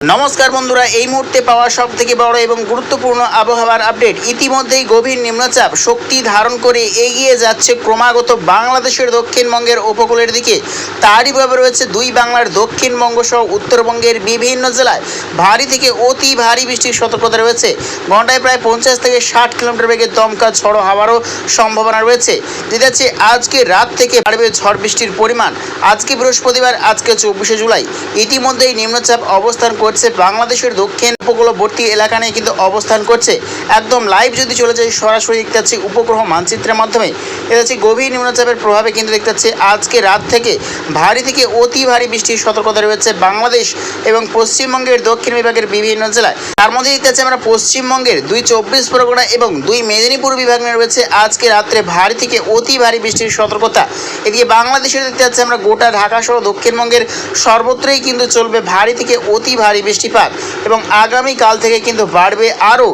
नमस्कार बंधुरा এই মুহূর্তে পাওয়া সবথেকে বড় এবং গুরুত্বপূর্ণ আবহাওয়ার আপডেট। ইতিমধ্যেই গভীর নিম্নচাপ শক্তি ধারণ করে এগিয়ে যাচ্ছে ক্রমাগত বাংলাদেশের দক্ষিণবঙ্গের উপকূলের দিকে। তারই প্রভাবে রয়েছে দুই বাংলার দক্ষিণবঙ্গ সহ উত্তরবঙ্গের বিভিন্ন জেলায় ভারী থেকে অতি ভারী বৃষ্টির সতর্কতা রয়েছে। ঘন্টায় প্রায় 50 থেকে 60 কিলোমিটার বেগে দমকা ঝড়ো হওয়ারও সম্ভাবনা রয়েছে। যাচ্ছে আজকে রাত থেকে বাড়বে ঝড় বৃষ্টির পরিমাণ। আজকে বৃহস্পতিবার, আজকে 24শে জুলাই। ইতিমধ্যেই নিম্নচাপ অবস্থান করছে বাংলাদেশের দক্ষিণ উপকূলবর্তী এলাকা নিয়ে কিন্তু অবস্থান করছে। একদম লাইভ যদি চলে যায় সরাসরি দেখতে পাচ্ছি উপগ্রহ মানচিত্রের মাধ্যমে। এটা হচ্ছে গভীর নিম্নচাপের প্রভাবে কিন্তু দেখতে পাচ্ছি আজকে রাত থেকে ভারী থেকে অতি ভারী বৃষ্টির সতর্কতা রয়েছে বাংলাদেশ এবং পশ্চিমবঙ্গের দক্ষিণ বিভাগের বিভিন্ন জেলায়। তার মধ্যে দেখতে পাচ্ছি আমরা পশ্চিমবঙ্গের 24 পরগনা এবং 2 মেদিনীপুর বিভাগ নিয়ে রয়েছে আজকে রাত্রে ভারী থেকে অতি ভারী বৃষ্টির সতর্কতা। এদিকে বাংলাদেশের দেখতে পাচ্ছি আমরা গোটা ঢাকা সহ দক্ষিণবঙ্গের সর্বত্রই কিন্তু চলবে ভারী থেকে অতি ভারী বৃষ্টিপাত এবং আগামীকাল থেকে কিন্তু বাড়বে আরও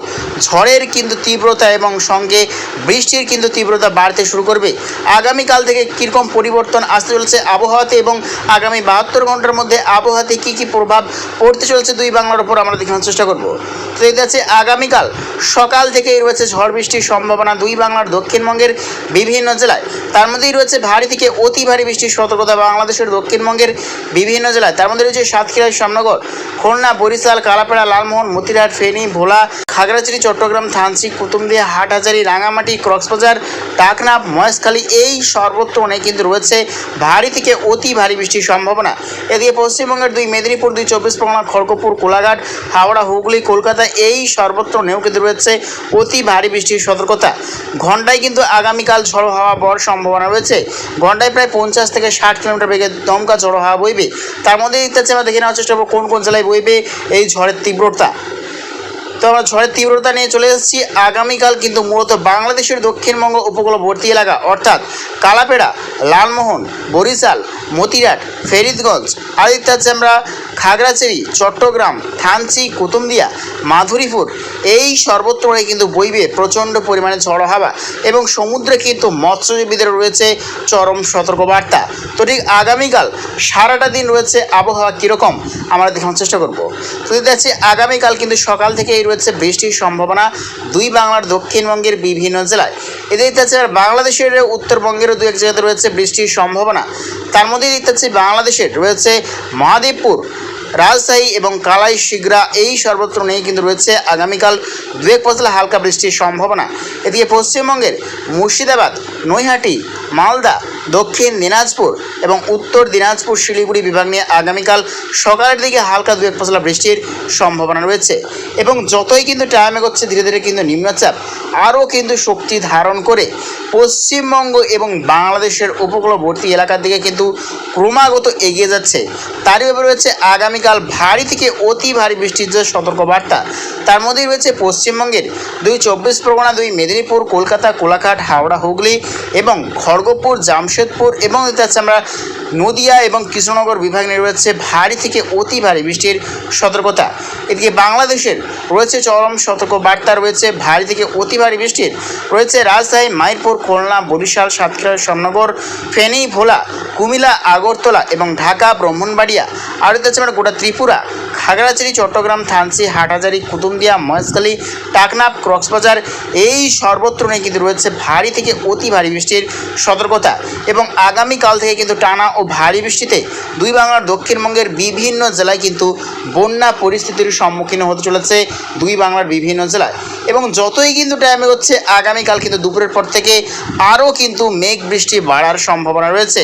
ঝড়ের কিন্তু তীব্রতা এবং সঙ্গে বৃষ্টির কিন্তু তীব্রতা বাড়তে শুরু করবে। আগামীকাল থেকে কীরকম পরিবর্তন আসতে চলেছে আবহাওয়াতে এবং আগামী 72 ঘন্টার মধ্যে আবহাওয়াতে কী কী প্রভাব পড়তে চলেছে দুই বাংলার উপর আমরা দেখানোর চেষ্টা করব। তো এটা হচ্ছে আগামীকাল সকাল থেকেই রয়েছে ঝড় বৃষ্টির সম্ভাবনা দুই বাংলার দক্ষিণবঙ্গের বিভিন্ন জেলায়। তার মধ্যেই রয়েছে ভারী থেকে অতি ভারী বৃষ্টির সতর্কতা বাংলাদেশের দক্ষিণবঙ্গের বিভিন্ন জেলায়। তার মধ্যে রয়েছে সাতক্ষীরা, শ্যামনগর, খুলনা, বরিশাল, কালাপাড়া, লালমোহন, মতিরাট, ফেনী, ভোলা, খাগড়াছড়ি, চট্টগ্রাম, থানচি, কুতুবদিয়া, হাটহাজারী, রাঙামাটি, কক্সবাজার, টাকনাফ, মহেশখালী এই সর্বত্র অনেক কিন্তু রয়েছে ভারী থেকে অতি ভারী বৃষ্টির সম্ভাবনা। এদিকে পশ্চিমবঙ্গের 2 মেদিনীপুর, 24 পরগনা, খড়গপুর, কোলাঘাট, হাওড়া, হুগলি, কলকাতা এই সর্বত্র নেও কিন্তু রয়েছে অতি ভারী বৃষ্টির সতর্কতা। ঘন্টায় কিন্তু আগামীকাল ঝড়ো হাওয়া বড় সম্ভাবনা রয়েছে। ঘন্টায় প্রায় 50 থেকে 60 কিলোমিটার বেগে দমকা ঝড়ো হাওয়া বইবে। তার মধ্যে দেখতে পাচ্ছি আমরা দেখে নেওয়ার চেষ্টা করবো কোন কোন জেলায় বইবে এই ঝড়ের তীব্রতা। তো আমরা ঝড়ের তীব্রতা নিয়ে চলে এসেছি। আগামীকাল কিন্তু মূলত বাংলাদেশের দক্ষিণবঙ্গ উপকূলবর্তী এলাকা অর্থাৎ কালাপেড়া, লালমোহন, বরিশাল, মতিরাট, ফেরিদগঞ্জ আর দেখতে পাচ্ছি আমরা খাগড়াছড়ি, চট্টগ্রাম, থানচি, কুতুবদিয়া, মাধুরীপুর এই সর্বত্রই কিন্তু বইবে প্রচণ্ড পরিমাণে ঝড়ো হাওয়া এবং সমুদ্রে কিন্তু মৎস্যজীবীদের রয়েছে চরম সতর্কবার্তা। তো ঠিক আগামীকাল সারাটা দিন রয়েছে আবহাওয়া কীরকম আমরা দেখানোর চেষ্টা করব। তো দেখছি আগামীকাল কিন্তু সকাল থেকেই রয়েছে বৃষ্টির সম্ভাবনা দুই বাংলার দক্ষিণবঙ্গের বিভিন্ন জেলায়। এতে দেখতে পাচ্ছি বাংলাদেশের উত্তরবঙ্গেরও 2-1 জায়গাতে রয়েছে বৃষ্টির সম্ভাবনা। তার মধ্যে দেখতে পাচ্ছি বাংলাদেশের রয়েছে মহাদেবপুর, রাজশাহী এবং কালাই শিগরা এই সর্বত্র নেই কিন্তু রয়েছে আগামীকাল 2-1 পশলা হালকা বৃষ্টির সম্ভাবনা। এদিকে পশ্চিমবঙ্গের মুর্শিদাবাদ, নৈহাটি, মালদা, দক্ষিণ দিনাজপুর এবং উত্তর দিনাজপুর, শিলিগুড়ি বিভাগ নিয়ে আগামীকাল সকালের দিকে হালকা 2-1 পশলা বৃষ্টির সম্ভাবনা রয়েছে এবং যতই কিন্তু টাইম এগোচ্ছে ধীরে ধীরে কিন্তু নিম্নচাপ আরও কিন্তু শক্তি ধারণ করে পশ্চিমবঙ্গ এবং বাংলাদেশের উপকূলবর্তী এলাকার দিকে কিন্তু ক্রমাগত এগিয়ে যাচ্ছে। তারই ব্যাপারে রয়েছে আগামীকাল ভারী থেকে অতি ভারী বৃষ্টির যে সতর্কবার্তা। তার মধ্যেই রয়েছে পশ্চিমবঙ্গের 24 পরগনা, 2 মেদিনীপুর, কলকাতা, কোলাঘাট, হাওড়া, হুগলি এবং খড়গপুর, জামশেদপুর এবং দেখতে পাচ্ছি আমরা নদিয়া এবং কৃষ্ণনগর বিভাগ নিয়ে রয়েছে ভারী থেকে অতি ভারী বৃষ্টির সতর্কতা। এদিকে বাংলাদেশের রয়েছে চরম সতর্কবার্তা রয়েছে ভারী থেকে অতি ভারী বৃষ্টির রয়েছে রাজশাহী, মাইরপুর, খুলনা, বরিশাল, সাতক্ষীরা, শ্যামনগর, ফেনী, ভোলা, কুমিল্লা, আগরতলা এবং ঢাকা, ব্রাহ্মণবাড়িয়া আর দেখতে আমরা গোটা ত্রিপুরা, খাগড়াছড়ি, চট্টগ্রাম, থানচি, হাটহাজারী, কুতুবদিয়া, মহেশখালী, টাকনাফ, কক্সবাজার এই সর্বত্র নিয়ে কিন্তু রয়েছে ভারী থেকে অতি ভারী বৃষ্টির সতর্কতা এবং আগামীকাল থেকে কিন্তু টানা ও ভারী বৃষ্টিতে দুই বাংলার দক্ষিণবঙ্গের বিভিন্ন জেলায় কিন্তু বন্যা পরিস্থিতির সম্মুখীন হতে চলেছে দুই বাংলার বিভিন্ন জেলায় এবং যতই কিন্তু টাইম এগোচ্ছে আগামীকাল কিন্তু দুপুরের পর থেকে আরও কিন্তু মেঘ বৃষ্টি বাড়ার সম্ভাবনা রয়েছে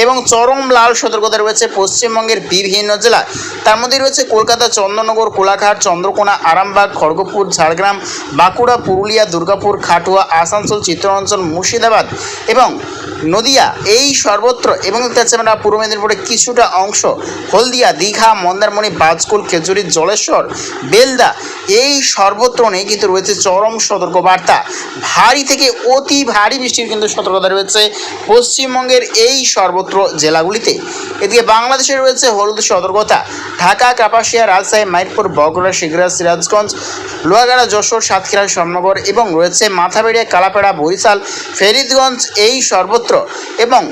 এবং চরম লাল সতর্কতা রয়েছে পশ্চিমবঙ্গের বিভিন্ন জেলায়। তার মধ্যে রয়েছে কলকাতা, চন্দননগর, কোলাঘাট, চন্দ্রকোনা, আরামবাগ, খড়গপুর, ঝাড়গ্রাম, বাঁকুড়া, পুরুলিয়া, দুর্গাপুর, খাটুয়া, আসানসোল, চিত্তরঞ্জন, মুর্শিদাবাদ এবং নদিয়া এই সর্বত্র এবং দেখতে পাচ্ছি আমরা পূর্ব মেদিনীপুরের কিছুটা অংশ, হলদিয়া, দীঘা, মন্দারমণি, বাজকুল, খেজুরি, জলেশ্বর, বেলদা এই সর্বত্র নেই কিন্তু রয়েছে চরম সতর্কবার্তা। ভারী থেকে অতি ভারী বৃষ্টির কিন্তু সতর্কতা রয়েছে পশ্চিমবঙ্গের এই সর্বত্র জেলাগুলিতে। এদিকে বাংলাদেশে রয়েছে হলুদ সতর্কতা ঢাকা, কাপাসিয়া, রাজশাহী, মাইরপুর, বগুড়া, শিগরা, সিরাজগঞ্জ, লোহাগাড়া, যশোর, সাতক্ষীরা, শ্যামনগর এবং রয়েছে মাথাবেড়িয়া, কালাপাড়া, বরিশাল, ফেরিদগঞ্জ এই সর্বত্র এবং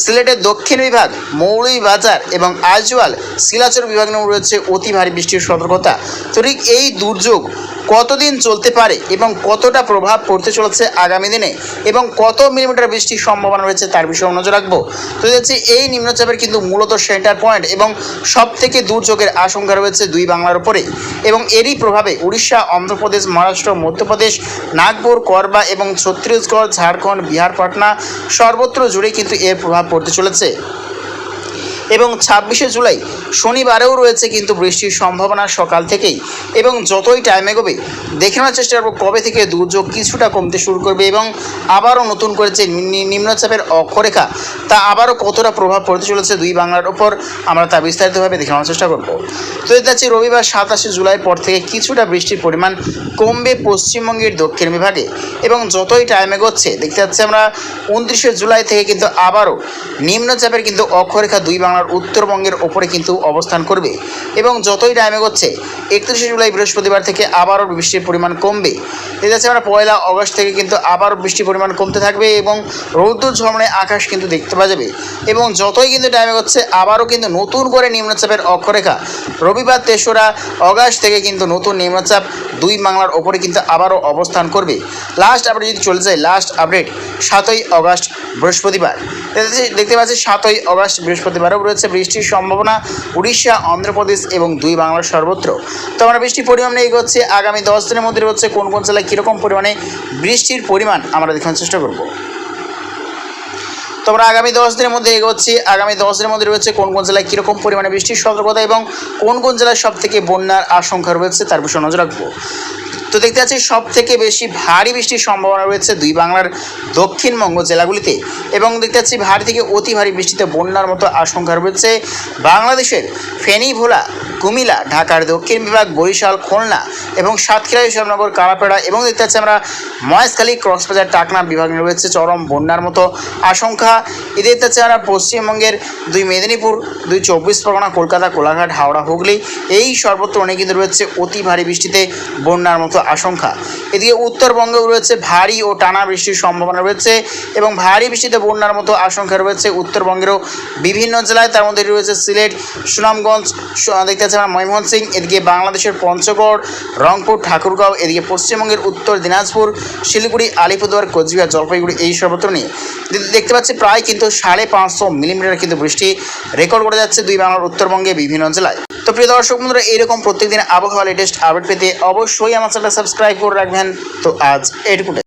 সিলেটের দক্ষিণ বিভাগ, মৌলভীবাজার এবং আইজওয়াল, শিলাচর বিভাগ নিয়ে রয়েছে অতি ভারী বৃষ্টির সতর্কতা। তো ঠিক এই দুর্যোগ কতদিন চলতে পারে এবং কতটা প্রভাব পড়তে চলেছে আগামী দিনে এবং কত মিলিমিটার বৃষ্টির সম্ভাবনা রয়েছে তার বিষয়ে নজর রাখবো। তো দেখছি এই নিম্নচাপের কিন্তু মূলত সেন্টার পয়েন্ট এবং সব থেকে দুর্যোগের আশঙ্কা রয়েছে দুই বাংলার উপরে এবং এরই প্রভাবে উড়িষ্যা, অন্ধ্রপ্রদেশ, মহারাষ্ট্র, মধ্যপ্রদেশ, নাগপুর, করবা এবং ছত্তিশগড়, ঝাড়খণ্ড, বিহার, পাটনা সর্বত্র জুড়ে কিন্তু এর প্রভাব পড়তে চলেছে। এবং 26শে জুলাই শনিবারেও রয়েছে কিন্তু বৃষ্টির সম্ভাবনা সকাল থেকেই এবং যতই টাইম এগোবে দেখে নেওয়ার চেষ্টা করবো কবে থেকে দুর্যোগ কিছুটা কমতে শুরু করবে এবং আবারও নতুন করেছে নিম্নচাপের অক্ষরেখা তা আবারও কতটা প্রভাব পড়তে চলেছে দুই বাংলার ওপর আমরা তা বিস্তারিতভাবে দেখে নেওয়ার চেষ্টা করবো। তো দেখতে পাচ্ছি রবিবার 27শে জুলাই পর থেকে কিছুটা বৃষ্টির পরিমাণ কমবে পশ্চিমবঙ্গের দক্ষিণ বিভাগে এবং যতই টাইম এগোচ্ছে দেখতে পাচ্ছি আমরা 29শে জুলাই থেকে কিন্তু আবারও নিম্নচাপের কিন্তু অক্ষরেখা দুই বাংলার উত্তরবঙ্গের ওপরে কিন্তু অবস্থান করবে এবং যতই টাইম এগোচ্ছে 31শে জুলাই বৃহস্পতিবার থেকে আবারও বৃষ্টির পরিমাণ কমবে। ঠিক আছে, আমরা 1 আগস্ট থেকে কিন্তু আবারও বৃষ্টির পরিমাণ কমতে থাকবে এবং রৌদ্র ঝলমলে আকাশ কিন্তু দেখতে পাওয়া যাবে এবং যতই কিন্তু টাইম এগোচ্ছে আবারও কিন্তু নতুন করে নিম্নচাপের অক্ষরেখা রবিবার 3রা আগস্ট থেকে কিন্তু নতুন নিম্নচাপ দুই বাংলার ওপরে কিন্তু আবারও অবস্থান করবে। লাস্ট আপডেট যদি চলে যায়, লাস্ট আপডেট 7ই আগস্ট বৃহস্পতিবার। দেখতে পাচ্ছি 7ই আগস্ট বৃহস্পতিবারও রয়েছে বৃষ্টির সম্ভাবনা উড়িষ্যা, অন্ধ্রপ্রদেশ এবং দুই বাংলার সর্বত্র। তো আমরা বৃষ্টির পরিমাণ নিয়ে এগোচ্ছি আগামী 10 দিনের মধ্যে হচ্ছে কোন কোন জেলায় কীরকম পরিমাণে বৃষ্টির পরিমাণ আমরা দেখানোর চেষ্টা করব। তো আমরা আগামী 10 দিনের মধ্যে এগোচ্ছি আগামী 10 দিনের মধ্যে রয়েছে কোন কোন জেলায় কীরকম পরিমাণে বৃষ্টির সতর্কতা এবং কোন কোন জেলায় সব থেকে বন্যার আশঙ্কা রয়েছে তার বিষয়ে নজর রাখবো। তো দেখতে পাচ্ছি সব থেকে বেশি ভারী বৃষ্টির সম্ভাবনা রয়েছে দুই বাংলার দক্ষিণবঙ্গ জেলাগুলিতে এবং দেখতে পাচ্ছি ভারী থেকে অতি ভারী বৃষ্টিতে বন্যার মতো আশঙ্কা রয়েছে বাংলাদেশের ফেনী, ভোলা, কুমিল্লা, ঢাকার দক্ষিণ বিভাগ, বরিশাল, খুলনা এবং সাতক্ষীরা, হিসাবনগর, কালাপাড়া এবং দেখতে পাচ্ছি আমরা মহেশখালী, কক্সবাজার, টাকনা বিভাগ রয়েছে চরম বন্যার মতো আশঙ্কা। এদের দেখতে পাচ্ছি আমরা পশ্চিমবঙ্গের দুই মেদিনীপুর, দুই 24 পরগনা, কলকাতা, কোলাঘাট, হাওড়া, হুগলি এই সর্বত্র অনেক কিন্তু রয়েছে অতি ভারী বৃষ্টিতে বন্যার মতো আশঙ্কা। এদিকে উত্তরবঙ্গেও রয়েছে ভারী ও টানা বৃষ্টির সম্ভাবনা রয়েছে এবং ভারী বৃষ্টিতে বন্যার মতো আশঙ্কা রয়েছে উত্তরবঙ্গেরও বিভিন্ন জেলায়, তার মধ্যে রয়েছে সিলেট, সুনামগঞ্জ, দেখতে পাচ্ছি আমরা ময়মনসিং, এদিকে বাংলাদেশের পঞ্চগড়, রংপুর, ঠাকুরগাঁও, এদিকে পশ্চিমবঙ্গের উত্তর দিনাজপুর, শিলিগুড়ি, আলিপুরদুয়ার, কোচবিহার, জলপাইগুড়ি এই সর্বত্র নিয়ে দেখতে পাচ্ছি প্রায় কিন্তু 550 মিলিমিটার কিন্তু বৃষ্টি রেকর্ড করে যাচ্ছে দুই বাংলার উত্তরবঙ্গে বিভিন্ন জেলায়। তো প্রিয় দর্শক বন্ধুরা, এইরকম প্রত্যেকদিন আবহাওয়া লেটেস্ট আপডেট পেতে অবশ্যই আমার চ্যানেলটা সাবস্ক্রাইব করে রাখবেন। তো আজ এটুকু।